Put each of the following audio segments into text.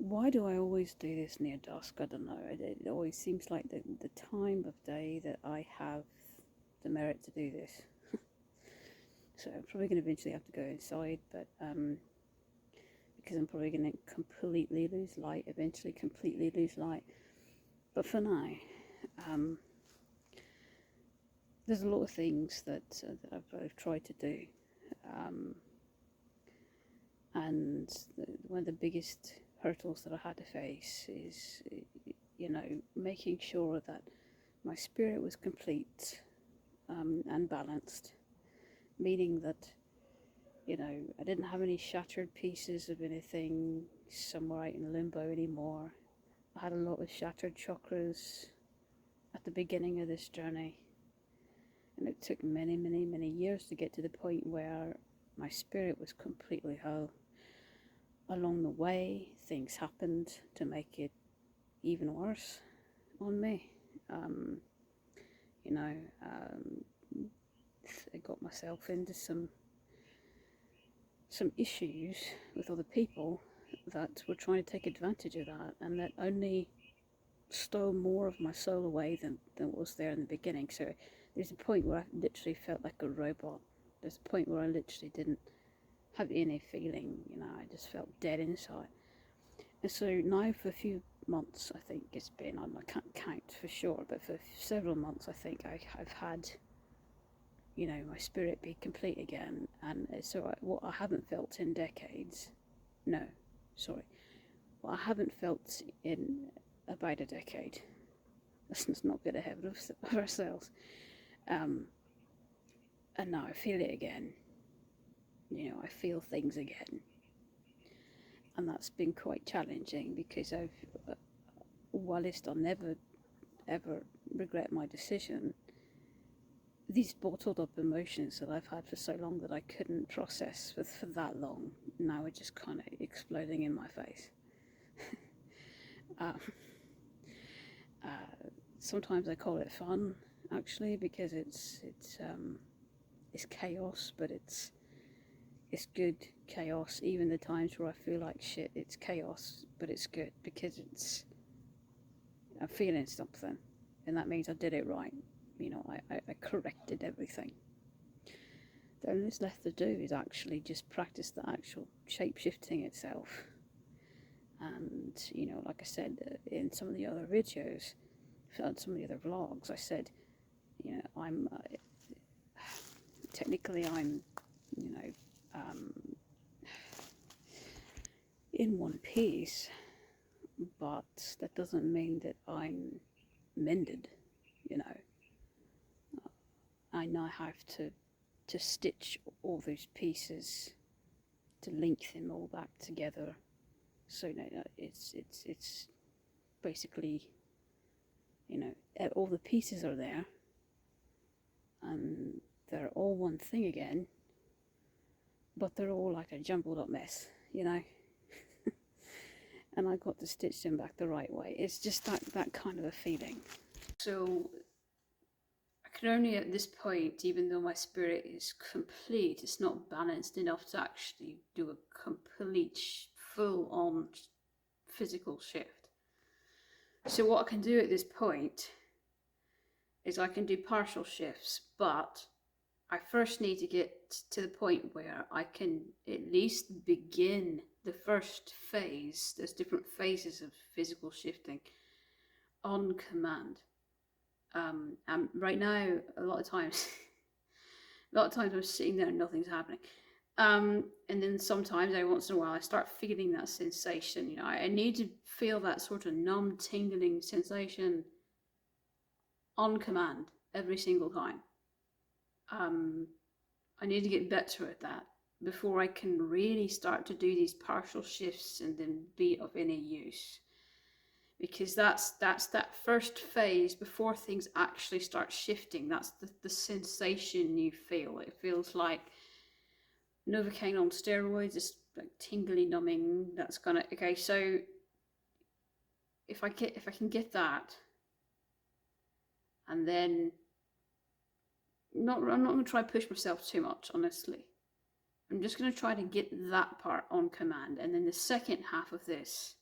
Why do I always do this near dusk? I don't know. It always seems like the time of day that I have the merit to do this. So I'm probably going to eventually have to go inside, but because I'm probably going to completely lose light, eventually completely lose light. But for now, um, there's a lot of things that I've tried to do. Um, and one of the biggest hurdles that I had to face is, making sure that my spirit was complete and balanced, meaning that, I didn't have any shattered pieces of anything somewhere out in limbo anymore. I had a lot of shattered chakras at the beginning of this journey, and it took many, many, many years to get to the point where my spirit was completely whole. Along the way, things happened to make it even worse on me. Um, you know, I got myself into some issues with other people that were trying to take advantage of that, and that only stole more of my soul away than was there in the beginning. So there's a point where I literally felt like a robot. There's a point where I literally didn't have any feeling, I just felt dead inside. And so now for a few months, I think it's been, I can't count for sure, but for several months I think I've had, my spirit be complete again. And so what I haven't felt in decades, no, sorry, what I haven't felt in about a decade, let's not get ahead of ourselves, and now I feel it again. I feel things again, and that's been quite challenging because whilst I'll never ever regret my decision, these bottled up emotions that I've had for so long that I couldn't process for that long, now are just kind of exploding in my face. um, Sometimes I call it fun, actually, because it's chaos, but it's good chaos. Even the times where I feel like shit, it's chaos, but it's good because I'm feeling something, and that means I did it right. I corrected everything. The only thing left to do is actually just practice the actual shape shifting itself. And like I said in some of the other videos, some of the other vlogs, I said, I'm technically I'm, in one piece, but that doesn't mean that I'm mended. I now have to stitch all those pieces to link them all back together. So it's basically, all the pieces are there, and they're all one thing again, but they're all like a jumbled up mess, and I got to stitch them back the right way. It's just that kind of a feeling. So I can only at this point, even though my spirit is complete, it's not balanced enough to actually do a complete full-on physical shift. So what I can do at this point is I can do partial shifts, but I first need to get to the point where I can at least begin the first phase. There's different phases of physical shifting on command. And right now, a lot of times I'm sitting there and nothing's happening. And then sometimes, every once in a while, I start feeling that sensation. I need to feel that sort of numb, tingling sensation on command every single time. I need to get better at that before I can really start to do these partial shifts and then be of any use. Because that's that first phase before things actually start shifting. That's the sensation you feel. It feels like Novocaine on steroids. It's like tingly, numbing. That's gonna okay. So if I can get that, and then I'm not going to try to push myself too much, honestly. I'm just going to try to get that part on command, and then the second half of this,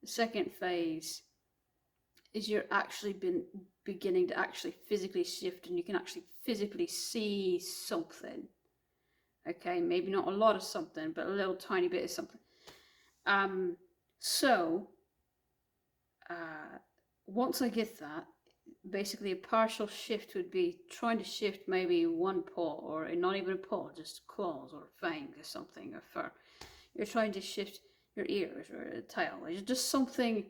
The second phase is you're actually beginning to actually physically shift, and you can actually physically see something. Okay, maybe not a lot of something, but a little tiny bit of something. So once I get that, basically a partial shift would be trying to shift maybe one paw, or not even a paw, just claws or fangs or something, or fur. You're trying to shift your ears or a tail. It's just something,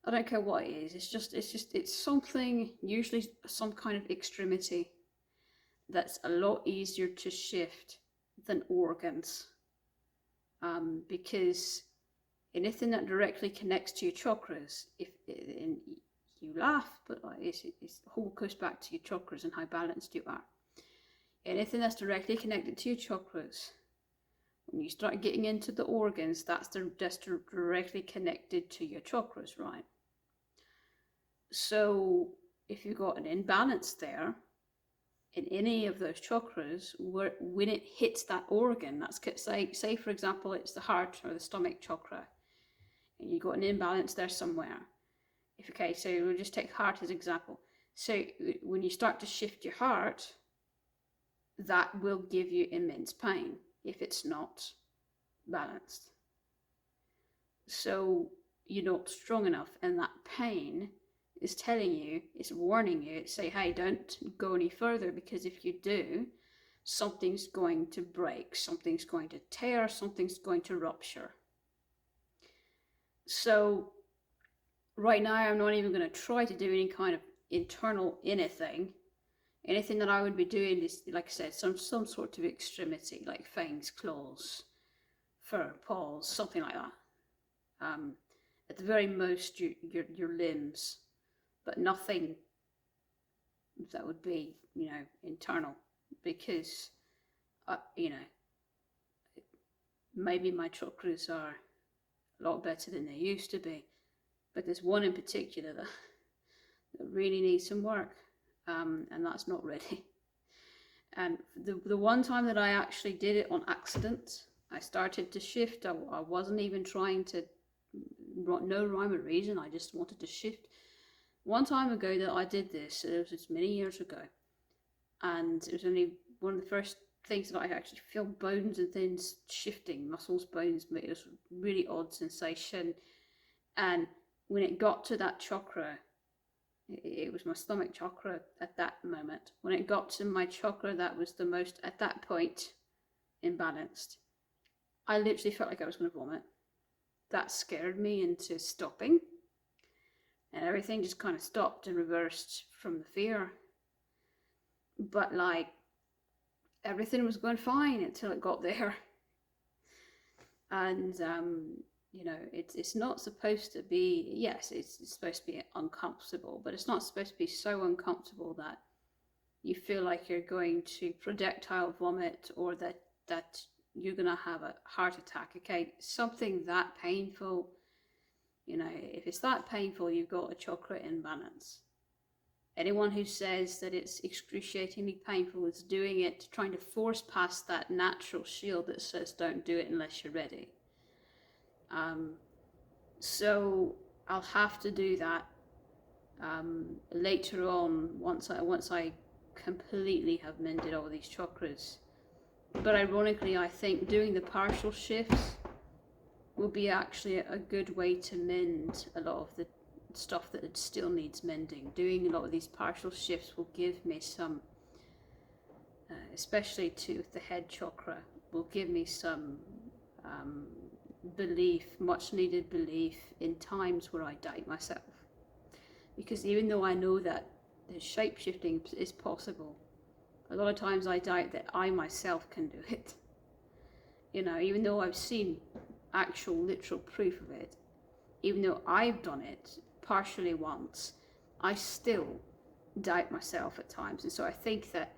I don't care what it is. It's something, usually some kind of extremity, that's a lot easier to shift than organs. Because anything that directly connects to your chakras, and you laugh, but it's the whole goes back to your chakras and how balanced you are. Anything that's directly connected to your chakras, when you start getting into the organs, that's directly connected to your chakras, right? So if you've got an imbalance there in any of those chakras, when it hits that organ, that's say for example it's the heart or the stomach chakra, and you've got an imbalance there somewhere. Okay, so we'll just take heart as example. So when you start to shift your heart, that will give you immense pain if it's not balanced. So you're not strong enough, and that pain is telling you, it's warning you, it's saying, hey, don't go any further, because if you do, something's going to break, something's going to tear, something's going to rupture. So right now I'm not even going to try to do any kind of internal anything. Anything that I would be doing is, like I said, some sort of extremity, like fangs, claws, fur, paws, something like that. At the very most, your limbs, but nothing that would be, internal, because, maybe my chakras are a lot better than they used to be, but there's one in particular that really needs some work, and that's not ready. And the one time that I actually did it on accident, I started to shift. I wasn't even trying to, no rhyme or reason, I just wanted to shift. One time ago that I did this, it was many years ago, and it was only one of the first things that I actually feel bones and things shifting, muscles, bones. It was a really odd sensation. And when it got to that chakra, it was my stomach chakra at that moment. When it got to my chakra that was the most, at that point, imbalanced, I literally felt like I was going to vomit. That scared me into stopping, and everything just kind of stopped and reversed from the fear. But like, everything was going fine until it got there. And it's not supposed to be, yes, it's supposed to be uncomfortable, but it's not supposed to be so uncomfortable that you feel like you're going to projectile vomit, or that you're going to have a heart attack. Okay, something that painful, if it's that painful, you've got a chakra imbalance. Anyone who says that it's excruciatingly painful is doing it, trying to force past that natural shield that says don't do it unless you're ready. So I'll have to do that later on, once I completely have mended all these chakras. But ironically, I think doing the partial shifts will be actually a good way to mend a lot of the stuff that it still needs mending. Doing a lot of these partial shifts will give me some, especially to the head chakra, will give me some belief, much needed belief, in times where I doubt myself. Because even though I know that the shape-shifting is possible, a lot of times I doubt that I myself can do it. Even though I've seen actual literal proof of it, even though I've done it partially once, I still doubt myself at times. And so I think that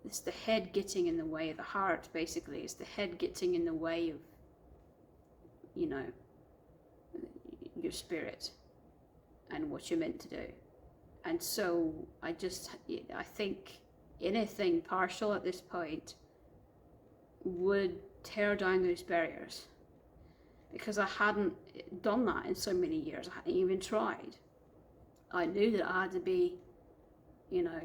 it's the head getting in the way of the heart, basically. It's the head getting in the way of, your spirit and what you're meant to do. And so I think anything partial at this point would tear down those barriers, because I hadn't done that in so many years. I hadn't even tried. I knew that I had to be, you know,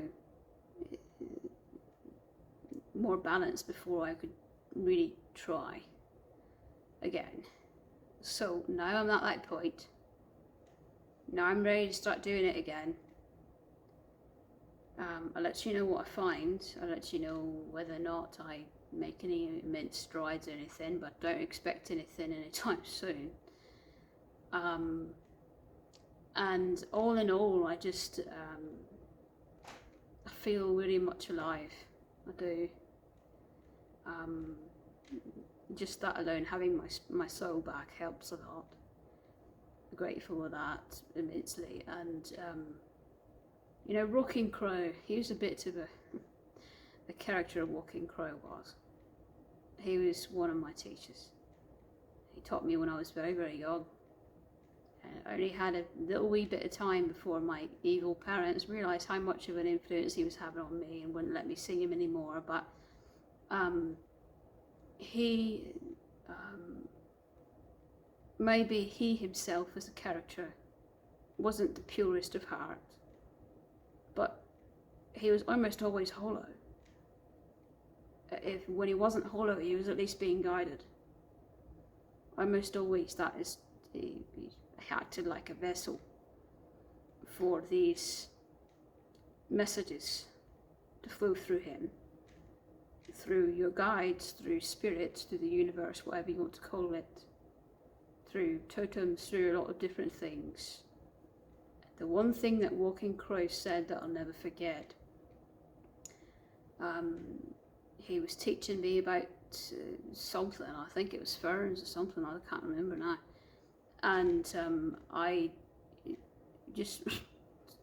more balanced before I could really try again. So now I'm at that point. Now I'm ready to start doing it again. I'll let you know what I find. I'll let you know whether or not I make any immense strides or anything, but don't expect anything anytime soon. And all in all, I just I feel really much alive. I do. Just that alone, having my soul back helps a lot. I'm grateful for that immensely. And you know, Rocking Crow, he was a bit of a character of Walking Crow was. He was one of my teachers. He taught me when I was very, very young. And I only had a little wee bit of time before my evil parents realised how much of an influence he was having on me and wouldn't let me see him anymore. But maybe he himself as a character wasn't the purest of heart, but he was almost always hollow. When he wasn't hollow, he was at least being guided. Almost always, that is, he acted like a vessel for these messages to flow through him, through your guides, through spirits, through the universe, whatever you want to call it, through totems, through a lot of different things. The one thing that Walking Crow said that I'll never forget, he was teaching me about something, I think it was ferns or something, I can't remember now. And I just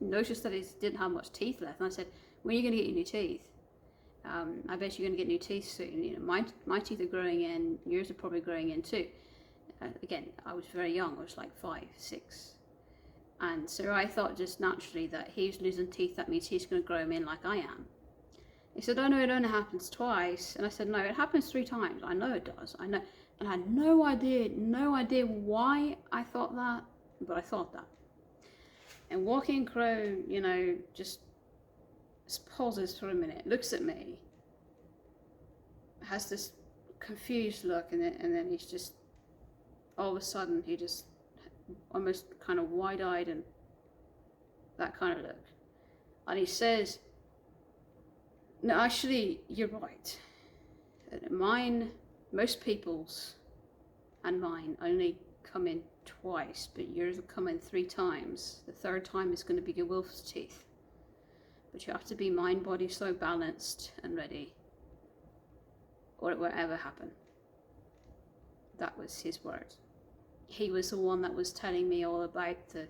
noticed that he didn't have much teeth left, and I said, when are you going to get your new teeth? I bet you're going to get new teeth soon. You know, my teeth are growing in, yours are probably growing in too. Again, I was very young, I was like 5, 6. And so I thought just naturally that he's losing teeth, that means he's going to grow them in like I am. He said, oh no, it only happens twice. And I said, no, it happens 3 times. I know it does, I know. And I had no idea why I thought that, but I thought that. And Walking Crow, you know, just pauses for a minute, looks at me, has this confused look, and then he's just, all of a sudden, he just almost kind of wide-eyed and that kind of look. And he says, no, actually, you're right. Most people's and mine only come in twice, but yours will come in 3 times. The 3rd time is going to be your wolf's teeth. But you have to be mind, body, soul balanced and ready, or it won't ever happen. That was his word. He was the one that was telling me all about the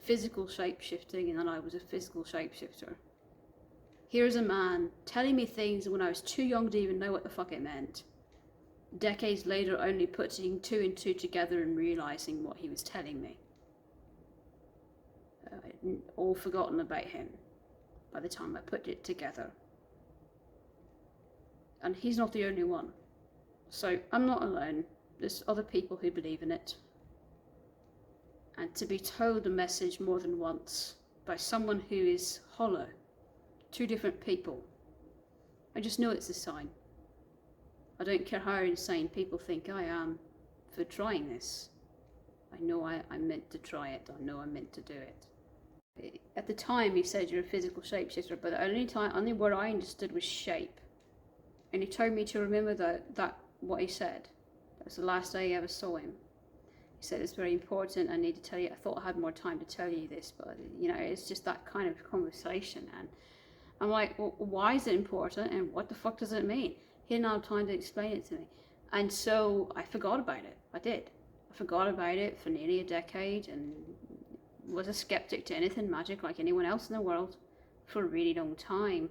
physical shape-shifting, and that I was a physical shapeshifter. Here's a man telling me things when I was too young to even know what the fuck it meant. Decades later, only putting 2 and 2 together and realizing what he was telling me. I'd all forgotten about him by the time I put it together. And he's not the only one. So I'm not alone. There's other people who believe in it. And to be told a message more than once by someone who is hollow, 2 different people, I just know it's a sign. I don't care how insane people think I am for trying this. I know I'm meant to try it. I know I'm meant to do it. At the time he said you're a physical shapeshifter, but the only word I understood was shape. And he told me to remember that what he said. That was the last day I ever saw him. He said, it's very important, I need to tell you. I thought I had more time to tell you this, but you know, it's just that kind of conversation. And I'm like, well, why is it important, and what the fuck does it mean? He didn't have time to explain it to me. And so I forgot about it. I did. I forgot about it for nearly a decade and was a skeptic to anything magic like anyone else in the world for a really long time.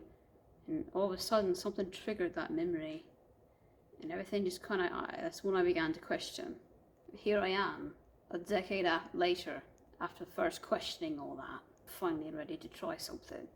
And all of a sudden something triggered that memory. And everything just kind of, that's when I began to question. Here I am, a decade later, after first questioning all that, finally ready to try something.